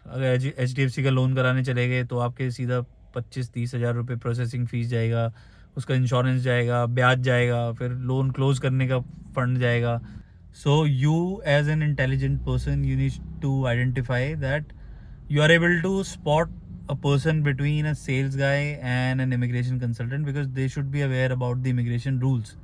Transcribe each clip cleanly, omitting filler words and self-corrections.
अगर HDFC का loan कराने चले गए तो आपके सीधा 25-30 हज़ार रुपये प्रोसेसिंग फ़ीस जाएगा, उसका इंश्योरेंस जाएगा, ब्याज जाएगा, फिर लोन क्लोज़ करने का फंड जाएगा. So you as an intelligent person, you need to identify that you are able to spot a person between a sales guy and an immigration consultant because they should be aware about the immigration rules.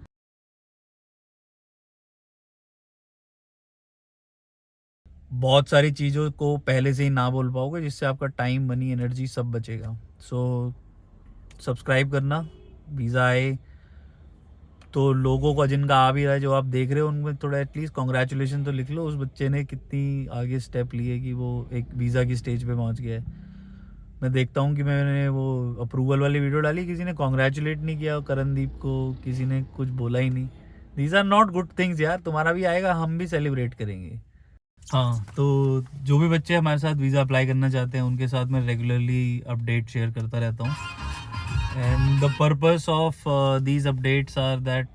बहुत सारी चीज़ों को पहले से ही ना बोल पाओगे जिससे आपका टाइम, मनी, एनर्जी सब बचेगा. सो सब्सक्राइब करना. वीज़ा आए तो लोगों का जिनका आ भी रहा है, जो आप देख रहे हो, उनमें थोड़ा एटलीस्ट कॉन्ग्रेचुलेशन तो लिख लो. उस बच्चे ने कितनी आगे स्टेप लिए कि वो एक वीज़ा की स्टेज पे पहुंच गया है. मैं देखता हूँ कि मैंने वो अप्रूवल वाली वीडियो डाली, किसी ने कॉन्ग्रेचुलेट नहीं किया करणदीप को, किसी ने कुछ बोला ही नहीं. These are not good things यार. तुम्हारा भी आएगा, हम भी सेलिब्रेट करेंगे. हाँ, तो जो भी बच्चे हमारे साथ वीज़ा अप्लाई करना चाहते हैं उनके साथ मैं रेगुलरली अपडेट शेयर करता रहता हूँ. And the purpose of these updates are that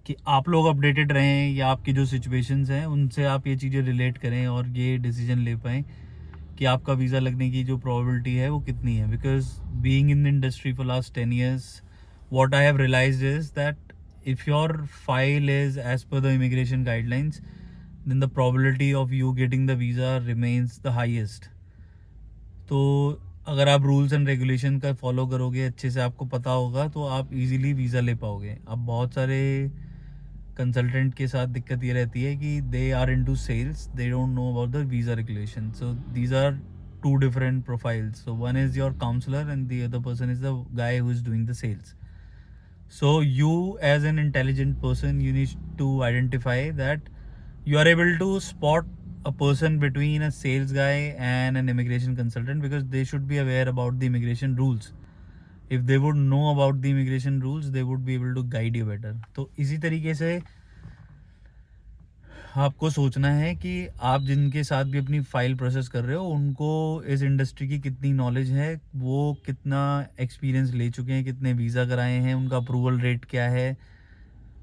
कि आप लोग अपडेटेड रहें या आपकी जो सिचुएशंस हैं उनसे आप ये चीज़ें रिलेट करें और ये डिसीजन ले पाएँ कि आपका वीज़ा लगने की जो प्रोबेबिलिटी है वो कितनी है. Because being in the industry for last 10 years, what I have realized is that if your file is as per the immigration guidelines, then the probability of you getting the visa remains the highest. तो अगर आप rules and regulation का follow करोगे, अच्छे से आपको पता होगा, तो आप इजीली वीज़ा ले पाओगे. अब बहुत सारे कंसल्टेंट के साथ दिक्कत ये रहती है कि they are into sales, they don't know about the visa regulation. So these are two different profiles. So one is your counselor and the other person is the guy who is doing the sales. So you as an intelligent person, you need to identify that you are able to spot a person between a sales guy and an immigration consultant because they should be aware about the immigration rules. If they would know about the immigration rules, they would be able to guide you better. तो इसी तरीके से आपको सोचना है कि आप जिनके साथ भी अपनी फ़ाइल प्रोसेस कर रहे हो उनको इस इंडस्ट्री की कितनी नॉलेज है, वो कितना एक्सपीरियंस ले चुके हैं, कितने वीज़ा कराए हैं, उनका अप्रूवल रेट क्या है.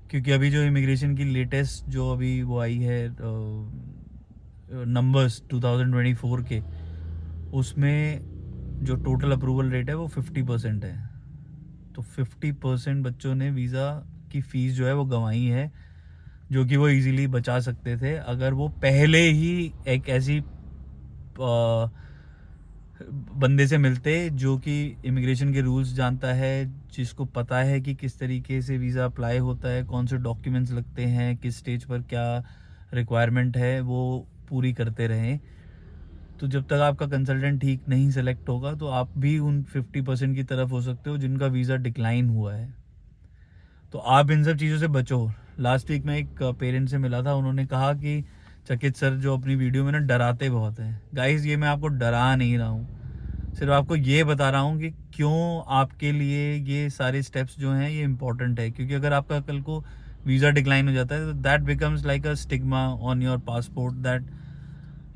क्योंकि अभी जो इमिग्रेशन की लेटेस्ट जो अभी वो आई है नंबर्स 2024 के, उसमें जो टोटल अप्रूवल रेट है वो 50% है. तो 50% बच्चों ने वीज़ा की फ़ीस जो है वो गंवाई है, जो कि वो इजीली बचा सकते थे अगर वो पहले ही एक ऐसी बंदे से मिलते जो कि इमिग्रेशन के रूल्स जानता है, जिसको पता है कि किस तरीके से वीज़ा अप्लाई होता है, कौन से डॉक्यूमेंट्स लगते हैं, किस स्टेज पर क्या रिक्वायरमेंट है, वो पूरी करते रहें. तो जब तक आपका कंसल्टेंट ठीक नहीं सेलेक्ट होगा तो आप भी उन 50% की तरफ हो सकते हो जिनका वीज़ा डिक्लाइन हुआ है. तो आप इन सब चीज़ों से बचो. लास्ट वीक मैं एक पेरेंट से मिला था, उन्होंने कहा कि चकित सर जो अपनी वीडियो में ना डराते बहुत हैं. गाइस, ये मैं आपको डरा नहीं रहा हूँ, सिर्फ आपको ये बता रहा हूँ कि क्यों आपके लिए ये सारे स्टेप्स जो हैं ये इंपॉर्टेंट है. क्योंकि अगर आपका कल को वीज़ा डिक्लाइन हो जाता है तो that becomes like a stigma on your passport that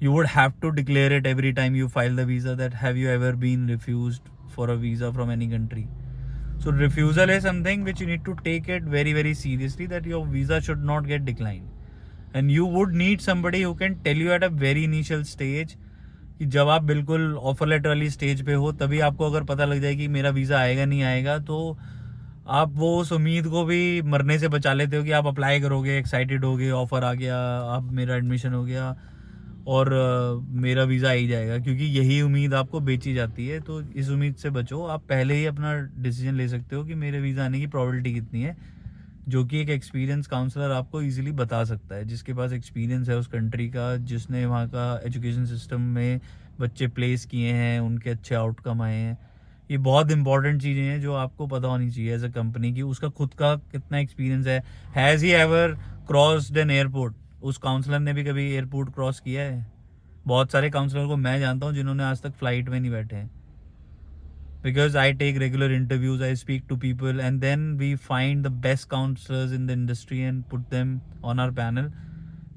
you would have to declare it every time you file the visa that have you ever been refused for a visa from any country. So refusal is something which you need to take it very very seriously, that your visa should not get declined and you would need somebody who can tell you at a very initial stage कि जब आप बिल्कुल offer letter वाली stage पे हो तभी आपको अगर पता लग जाए कि मेरा वीज़ा आएगा नहीं आएगा, तो आप वो उस उम्मीद को भी मरने से बचा लेते हो कि आप अप्लाई करोगे, एक्साइटेड होगे, ऑफर आ गया, अब मेरा एडमिशन हो गया और मेरा वीज़ा आ ही जाएगा, क्योंकि यही उम्मीद आपको बेची जाती है. तो इस उम्मीद से बचो. आप पहले ही अपना डिसीजन ले सकते हो कि मेरे वीज़ा आने की प्रोबेबिलिटी कितनी है, जो कि एक एक्सपीरियंस काउंसलर आपको इजीली बता सकता है, जिसके पास एक्सपीरियंस है उस कंट्री का, जिसने वहाँ का एजुकेशन सिस्टम में बच्चे प्लेस किए हैं, उनके अच्छे आउटकम आए हैं. ये बहुत इंपॉर्टेंट चीज़ें हैं जो आपको पता होनी चाहिए एज अ कंपनी की. उसका खुद का कितना एक्सपीरियंस है, has he ever crossed an airport. उस काउंसलर ने भी कभी एयरपोर्ट क्रॉस किया है? बहुत सारे काउंसलर को मैं जानता हूँ जिन्होंने आज तक फ्लाइट में नहीं बैठे हैं. Because I take regular interviews, I speak to people, and then we find the best counselors in the industry and put them on our panel,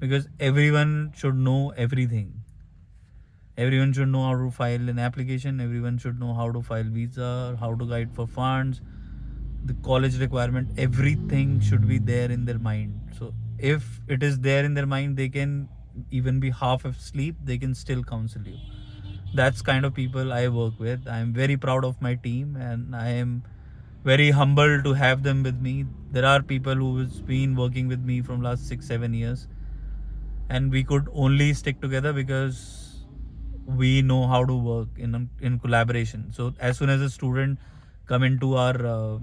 because everyone should know everything. Everyone should know how to file an application, everyone should know how to file visa, how to guide for funds, the college requirement, everything should be there in their mind. So if it is there in their mind, they can even be half asleep, they can still counsel you. That's kind of people I work with. I'm very proud of my team, and I am very humbled to have them with me. There are people who's been working with me from last 6-7 years, and we could only stick together because we know how to work in collaboration. So as soon as a student come into our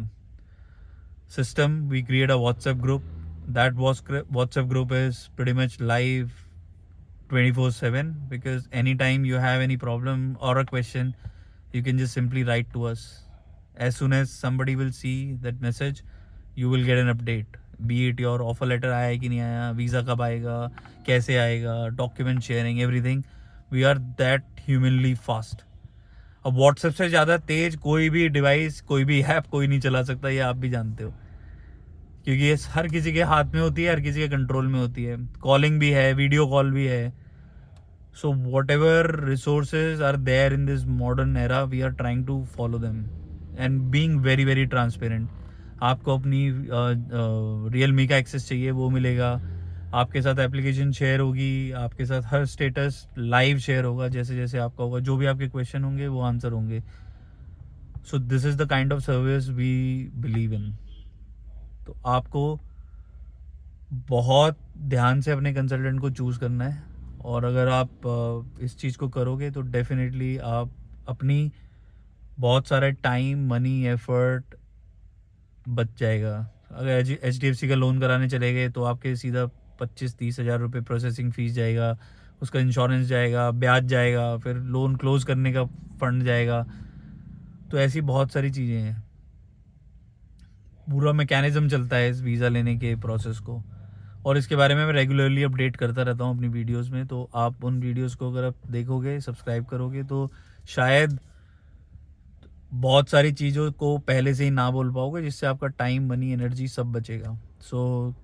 system, we create a WhatsApp group. That WhatsApp group is pretty much live 24/7, because anytime you have any problem or a question, you can just simply write to us. As soon as somebody will see that message, you will get an update. Be it your offer letter आया है कि नहीं आया, visa कब आएगा, कैसे आएगा, document sharing, everything. We are that humanly fast. अब व्हाट्सएप से ज़्यादा तेज कोई भी डिवाइस, कोई भी ऐप कोई नहीं चला सकता, ये आप भी जानते हो, क्योंकि ये हर किसी के हाथ में होती है, हर किसी के कंट्रोल में होती है. कॉलिंग भी है, वीडियो कॉल भी है. So whatever resources are there in this modern era, we are trying to follow them and being very very transparent. आपको अपनी रियलमी का एक्सेस चाहिए, वो मिलेगा. आपके साथ एप्लीकेशन शेयर होगी, आपके साथ हर स्टेटस लाइव शेयर होगा, जैसे जैसे आपका होगा. जो भी आपके क्वेश्चन होंगे वो आंसर होंगे. So this is the kind of service we believe in. तो आपको बहुत ध्यान से अपने कंसल्टेंट को चूज़ करना है, और अगर आप इस चीज़ को करोगे तो डेफिनेटली आप अपनी बहुत सारा टाइम, मनी, एफर्ट बच जाएगा. अगर HDFC का लोन कराने चले गए तो आपके सीधा 25-30 हज़ार रुपये प्रोसेसिंग फ़ीस जाएगा, उसका इंश्योरेंस जाएगा, ब्याज जाएगा, फिर लोन क्लोज़ करने का फंड जाएगा. तो ऐसी बहुत सारी चीज़ें हैं. पूरा मैकेनिज़्म चलता है इस वीज़ा लेने के प्रोसेस को, और इसके बारे में मैं रेगुलरली अपडेट करता रहता हूँ अपनी वीडियोस में. तो आप उन वीडियोस को अगर आप देखोगे, सब्सक्राइब करोगे, तो शायद बहुत सारी चीज़ों को पहले से ही ना बोल पाओगे, जिससे आपका टाइम, मनी, एनर्जी सब बचेगा. सो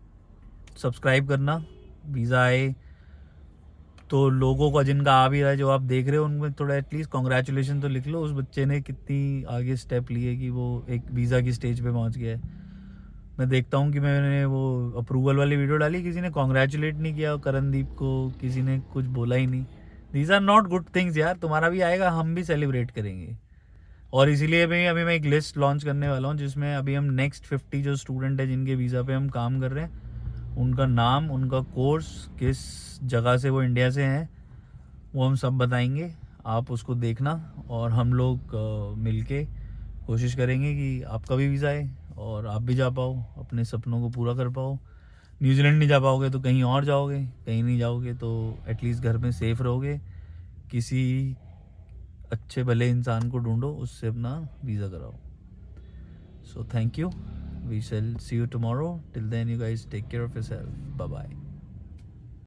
सब्सक्राइब करना. वीज़ा आए तो लोगों का जिनका आ भी रहा है, जो आप देख रहे हो, उनमें थोड़ा एटलीस्ट कॉन्ग्रेचुलेशन तो लिख लो. उस बच्चे ने कितनी आगे स्टेप लिए कि वो एक वीज़ा की स्टेज पे पहुंच गया है. मैं देखता हूँ कि मैंने वो अप्रूवल वाली वीडियो डाली, किसी ने कॉन्ग्रेचुलेट नहीं किया करणदीप को, किसी ने कुछ बोला ही नहीं. These are not good things यार. तुम्हारा भी आएगा, हम भी सेलिब्रेट करेंगे. और इसीलिए अभी मैं एक लिस्ट लॉन्च करने वाला हूँ, जिसमें अभी हम नेक्स्ट 50 जो स्टूडेंट है जिनके वीज़ा पे हम काम कर रहे हैं, उनका नाम, उनका कोर्स, किस जगह से वो इंडिया से हैं, वो हम सब बताएंगे. आप उसको देखना, और हम लोग मिलके कोशिश करेंगे कि आपका भी वीज़ा आए और आप भी जा पाओ, अपने सपनों को पूरा कर पाओ. न्यूजीलैंड नहीं जा पाओगे तो कहीं और जाओगे, कहीं नहीं जाओगे तो एटलीस्ट घर में सेफ रहोगे. किसी अच्छे भले इंसान को ढूंढो, उससे अपना वीज़ा कराओ. So thank you. We shall see you tomorrow. Till then, you guys take care of yourself. Bye bye.